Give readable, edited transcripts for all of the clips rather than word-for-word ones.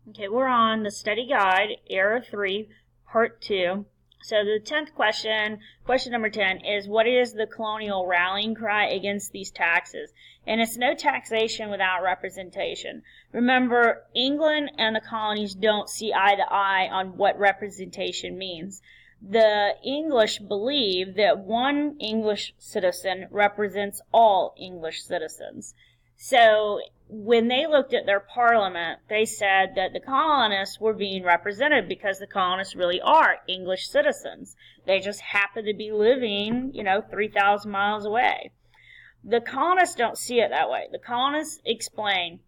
Okay, we're on the study guide, Era 3, Part 2. So the 10th question, question number 10, is what is the colonial rallying cry against these taxes? And it's no taxation without representation. Remember, England and the colonies don't see eye to eye on what representation means. The English believe that one English citizen represents all English citizens. So when they looked at their parliament, they said that the colonists were being represented because the colonists really are English citizens. They just happen to be living, 3,000 miles away. The colonists don't see it that way. The colonists explain,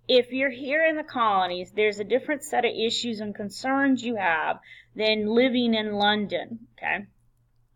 if you're here in the colonies, there's a different set of issues and concerns you have than living in London, okay?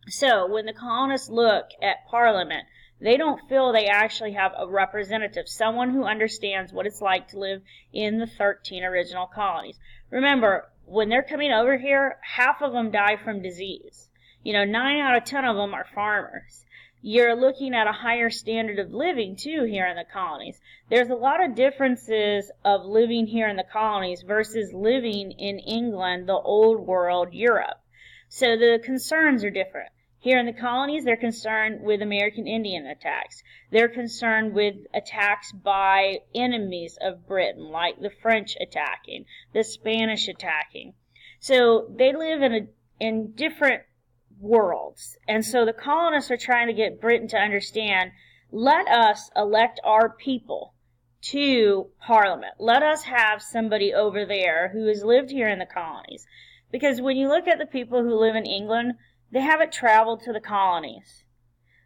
So when the colonists look at Parliament, they don't feel they actually have a representative, someone who understands what it's like to live in the 13 original colonies. Remember, when they're coming over here, half of them die from disease. 9 out of 10 of them are farmers. You're looking at a higher standard of living, too, here in the colonies. There's a lot of differences of living here in the colonies versus living in England, the old world, Europe. So the concerns are different. Here in the colonies, they're concerned with American Indian attacks. They're concerned with attacks by enemies of Britain, like the French attacking, the Spanish attacking. So they live in different worlds. And so the colonists are trying to get Britain to understand, let us elect our people to Parliament. Let us have somebody over there who has lived here in the colonies. Because when you look at the people who live in England, they haven't traveled to the colonies.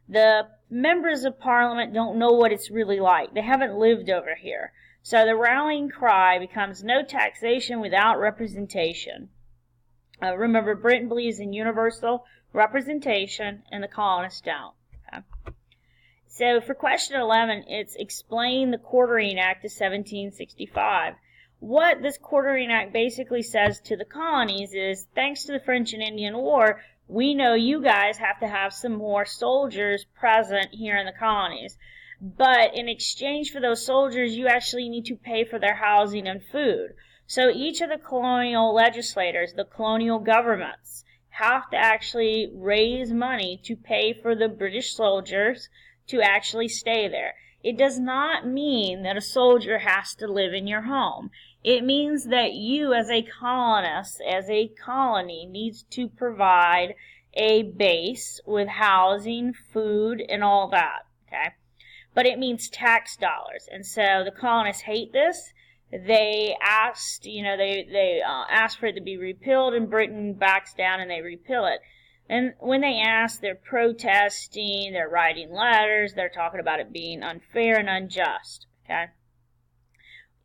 The members of Parliament don't know what it's really like. They haven't lived over here. So the rallying cry becomes no taxation without representation. Remember, Britain believes in universal representation, and the colonists don't. Okay? So for question 11, it's explain the Quartering Act of 1765. What this Quartering Act basically says to the colonies is, thanks to the French and Indian War, we know you guys have to have some more soldiers present here in the colonies. But in exchange for those soldiers, you actually need to pay for their housing and food. So each of the colonial legislators, the colonial governments, have to actually raise money to pay for the British soldiers to actually stay there. It does not mean that a soldier has to live in your home. It means that you as a colonist, as a colony, needs to provide a base with housing, food, and all that, okay? But it means tax dollars. And so the colonists hate this. They asked, they asked for it to be repealed, and Britain backs down and they repeal it. And when they ask, they're protesting, they're writing letters, they're talking about it being unfair and unjust, okay?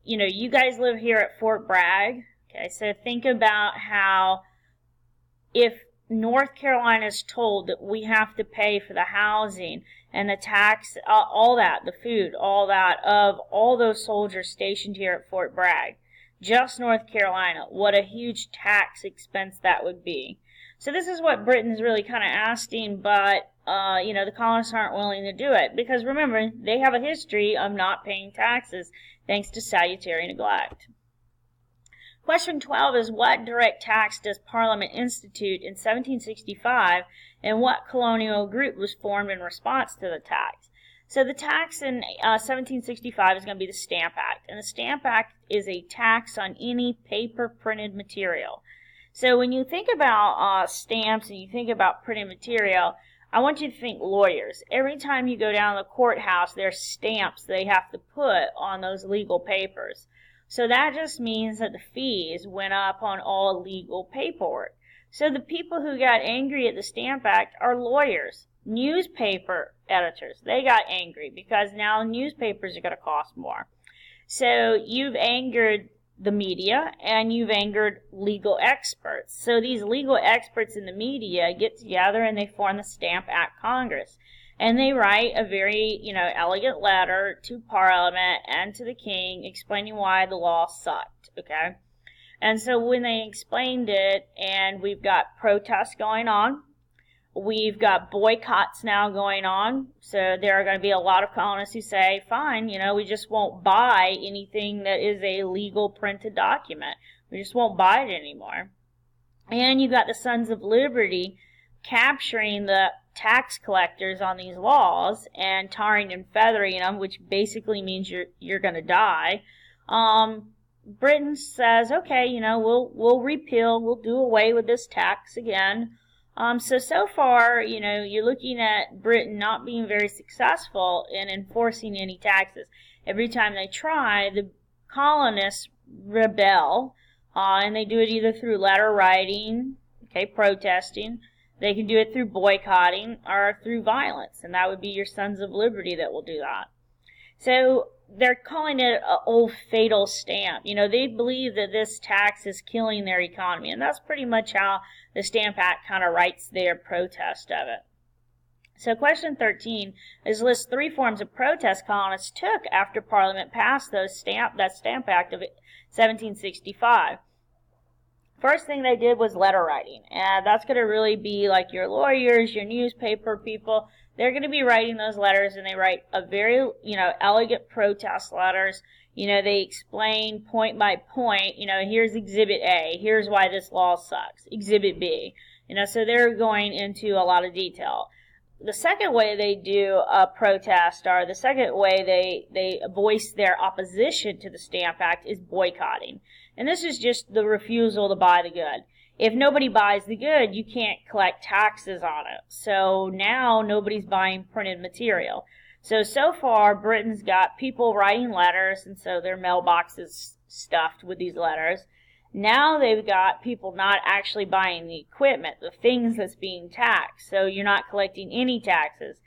You guys live here at Fort Bragg, okay? So think about how if North Carolina is told that we have to pay for the housing and the tax, all that, the food, all that, of all those soldiers stationed here at Fort Bragg, just North Carolina, what a huge tax expense that would be. So this is what Britain's really kind of asking, but, the colonists aren't willing to do it. Because remember, they have a history of not paying taxes thanks to salutary neglect. Question 12 is, what direct tax does Parliament institute in 1765, and what colonial group was formed in response to the tax? So the tax in 1765 is going to be the Stamp Act. And the Stamp Act is a tax on any paper printed material. So when you think about stamps and you think about printed material, I want you to think lawyers. Every time you go down to the courthouse, there's stamps they have to put on those legal papers. So that just means that the fees went up on all legal paperwork. So the people who got angry at the Stamp Act are lawyers, newspaper editors. They got angry because now newspapers are going to cost more. So you've angered the media, and you've angered legal experts. So these legal experts in the media get together and they form the Stamp Act Congress. And they write a very, elegant letter to Parliament and to the King explaining why the law sucked, okay? And so when they explained it, and we've got protests going on, We've got boycotts now going on, so there are going to be a lot of colonists who say, fine, we just won't buy anything that is a legal printed document. We just won't buy it anymore. And you've got the Sons of Liberty capturing the tax collectors on these laws and tarring and feathering them, which basically means you're going to die. Britain says, okay, we'll repeal, we'll do away with this tax again. So far, you're looking at Britain not being very successful in enforcing any taxes. Every time they try, the colonists rebel, and they do it either through letter writing, protesting. They can do it through boycotting or through violence, and that would be your Sons of Liberty that will do that. So they're calling it an old fatal stamp. They believe that this tax is killing their economy, and that's pretty much how the Stamp Act kind of writes their protest of it. So question 13 is list 3 forms of protest colonists took after Parliament passed that Stamp Act of 1765. First thing they did was letter writing, and that's going to really be like your lawyers, your newspaper people. They're going to be writing those letters, and they write a very, elegant protest letters. They explain point by point, here's Exhibit A, here's why this law sucks, Exhibit B. So they're going into a lot of detail. The second way they do a protest, or the second way they voice their opposition to the Stamp Act, is boycotting. And this is just the refusal to buy the good. If nobody buys the good, you can't collect taxes on it. So now nobody's buying printed material. So far, Britain's got people writing letters, and so their mailboxes stuffed with these letters. Now they've got people not actually buying the equipment, the things that's being taxed, so you're not collecting any taxes.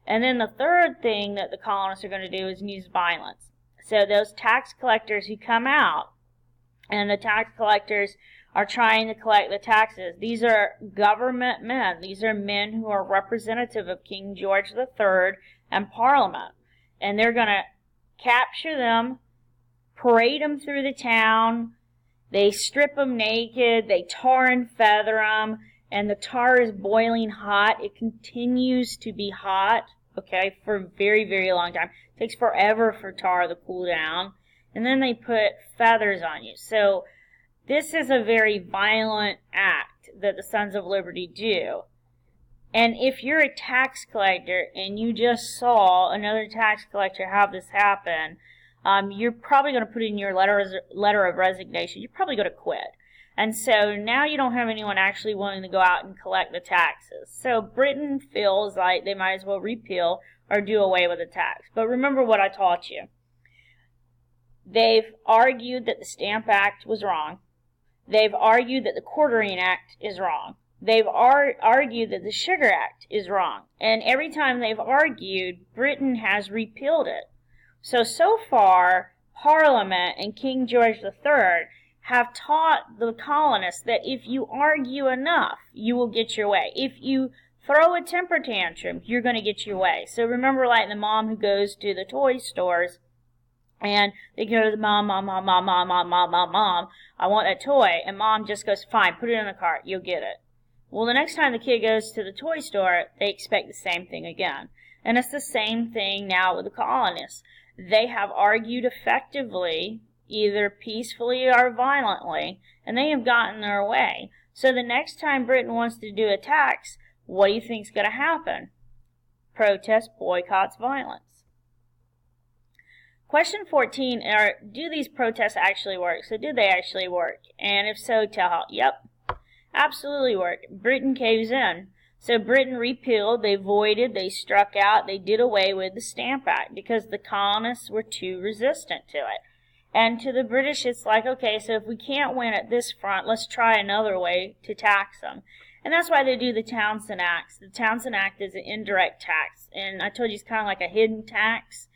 And then the third thing that the colonists are going to do is use violence. So those tax collectors who come out, and the tax collectors are trying to collect the taxes. These are government men. These are men who are representative of King George III and Parliament. And they're going to capture them, parade them through the town. They strip them naked. They tar and feather them. And the tar is boiling hot. It continues to be hot, for a very, very long time. It takes forever for tar to cool down. And then they put feathers on you. So this is a very violent act that the Sons of Liberty do. And if you're a tax collector and you just saw another tax collector have this happen, you're probably going to put in your letter of resignation. You're probably going to quit. And so now you don't have anyone actually willing to go out and collect the taxes. So Britain feels like they might as well repeal or do away with the tax. But remember what I taught you. They've argued that the Stamp Act was wrong. They've argued that the Quartering Act is wrong. They've argued that the Sugar Act is wrong. And every time they've argued, Britain has repealed it. So far, Parliament and King George III have taught the colonists that if you argue enough, you will get your way. If you throw a temper tantrum, you're going to get your way. So remember, like the mom who goes to the toy stores, and they go to the mom, I want that toy. And mom just goes, fine, put it in the cart, you'll get it. Well, the next time the kid goes to the toy store, they expect the same thing again. And it's the same thing now with the colonists. They have argued effectively, either peacefully or violently, and they have gotten their way. So the next time Britain wants to do a tax, what do you think is going to happen? Protest, boycotts, violence. Question 14 are, do these protests actually work? So did they actually work? And if so, tell how. Yep, absolutely worked. Britain caves in. So Britain repealed, they voided, they struck out, they did away with the Stamp Act because the colonists were too resistant to it. And to the British, it's like, okay, so if we can't win at this front, let's try another way to tax them. And that's why they do the Townshend Acts. The Townshend Act is an indirect tax. And I told you it's kind of like a hidden tax.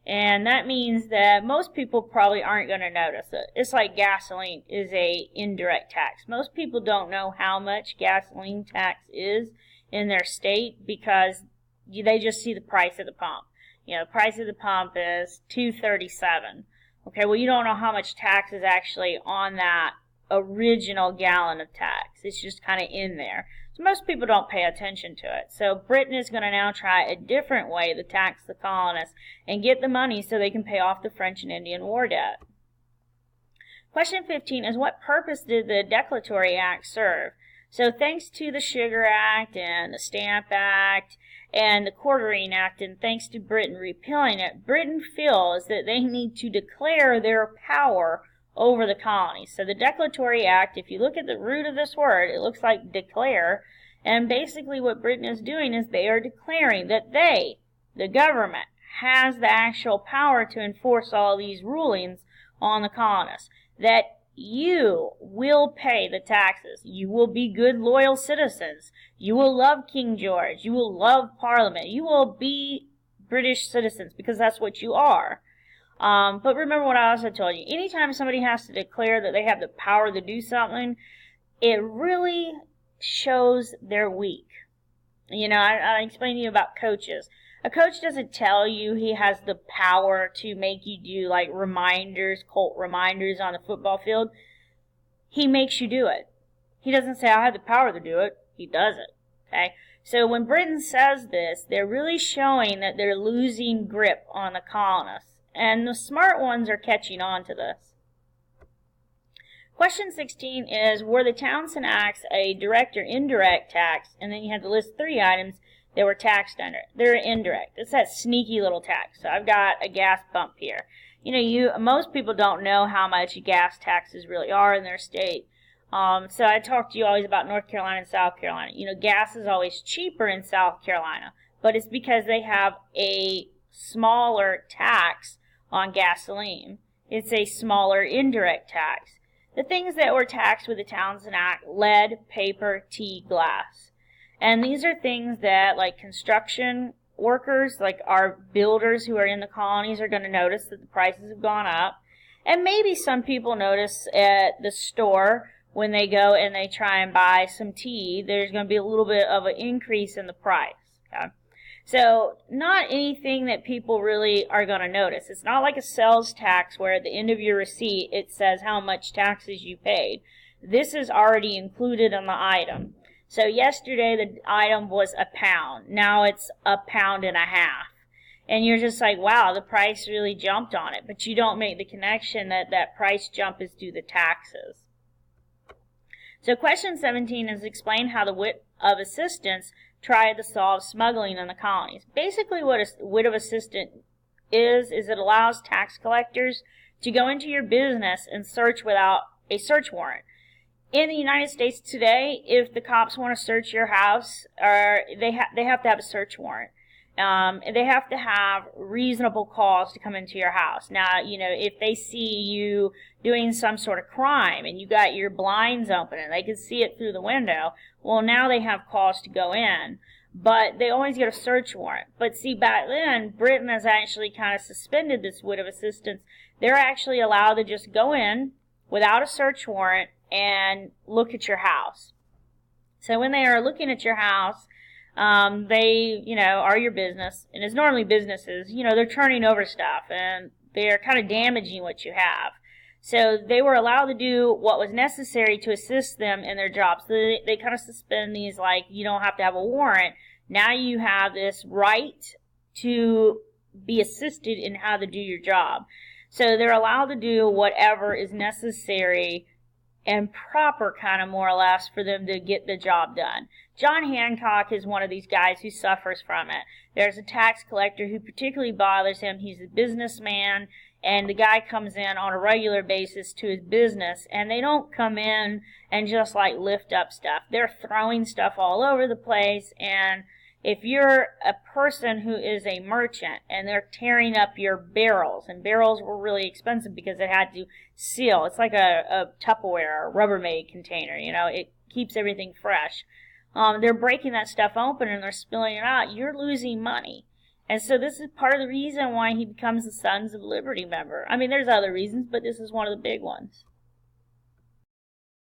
And that means that most people probably aren't going to notice it. It's like gasoline is a indirect tax. Most people don't know how much gasoline tax is in their state because they just see the price at the pump. The price of the pump is $2.37. Okay, well, you don't know how much tax is actually on that original gallon of tax. It's just kind of in there. So most people don't pay attention to it. So Britain is going to now try a different way to tax the colonists and get the money so they can pay off the French and Indian War debt. Question 15 is, what purpose did the Declaratory Act serve? So thanks to the Sugar Act and the Stamp Act and the Quartering Act, and thanks to Britain repealing it, Britain feels that they need to declare their power over the colonies. So the Declaratory Act, if you look at the root of this word, it looks like declare, and basically what Britain is doing is they are declaring that they, the government, has the actual power to enforce all these rulings on the colonists, that you will pay the taxes. You will be good, loyal citizens. You will love King George. You will love Parliament. You will be British citizens because that's what you are. But remember what I also told you. Anytime somebody has to declare that they have the power to do something, it really shows they're weak. You know, I explained to you about coaches. A coach doesn't tell you he has the power to make you do like reminders, cult reminders on the football field. He makes you do it. He doesn't say, I have the power to do it. He does it. Okay? So when Britain says this, they're really showing that they're losing grip on the colonists. And the smart ones are catching on to this. Question 16 is, were the Townshend Acts a direct or indirect tax? And then you have to list 3 items that were taxed under. They're indirect. It's that sneaky little tax. So I've got a gas bump here. You know, most people don't know how much gas taxes really are in their state. So I talk to you always about North Carolina and South Carolina. You know, gas is always cheaper in South Carolina, but it's because they have a smaller tax on gasoline. It's a smaller indirect tax. The things that were taxed with the Townshend Act: lead, paper, tea, glass. And these are things that, like, construction workers, like our builders who are in the colonies, are going to notice that the prices have gone up. And maybe some people notice at the store when they go and they try and buy some tea, there's going to be a little bit of an increase in the price. Okay? So not anything that people really are going to notice. It's not like a sales tax where at the end of your receipt it says how much taxes you paid. This is already included in the item. So yesterday the item was £1. Now it's £1.50. And you're just like, wow, the price really jumped on it. But you don't make the connection that that price jump is due to taxes. So question 17 is, explain how the writ of assistance tried to solve smuggling in the colonies. Basically what a writ of assistance is it allows tax collectors to go into your business and search without a search warrant. In the United States today, if the cops want to search your house, they have to have a search warrant. They have to have reasonable cause to come into your house. Now, you know, if they see you doing some sort of crime and you got your blinds open and they can see it through the window, well, now they have cause to go in. But they always get a search warrant. But see, back then, Britain has actually kind of suspended this writ of assistance. They're actually allowed to just go in without a search warrant and look at your house. So when they are looking at your house, they, you know, are your business, and it's normally businesses, you know, they're turning over stuff and they're kind of damaging what you have. So they were allowed to do what was necessary to assist them in their jobs. So they kind of suspend these, like, you don't have to have a warrant. Now you have this right to be assisted in how to do your job. So they're allowed to do whatever is necessary and proper, kind of more or less, for them to get the job done. John Hancock is one of these guys who suffers from it. There's a tax collector who particularly bothers him. He's a businessman, and the guy comes in on a regular basis to his business, and they don't come in and just like lift up stuff. They're throwing stuff all over the place, and if you're a person who is a merchant and they're tearing up your barrels, and barrels were really expensive because it had to seal. It's like a Tupperware or Rubbermaid container, you know, it keeps everything fresh. They're breaking that stuff open and they're spilling it out. You're losing money. And so this is part of the reason why he becomes a Sons of Liberty member. I mean, there's other reasons, but this is one of the big ones.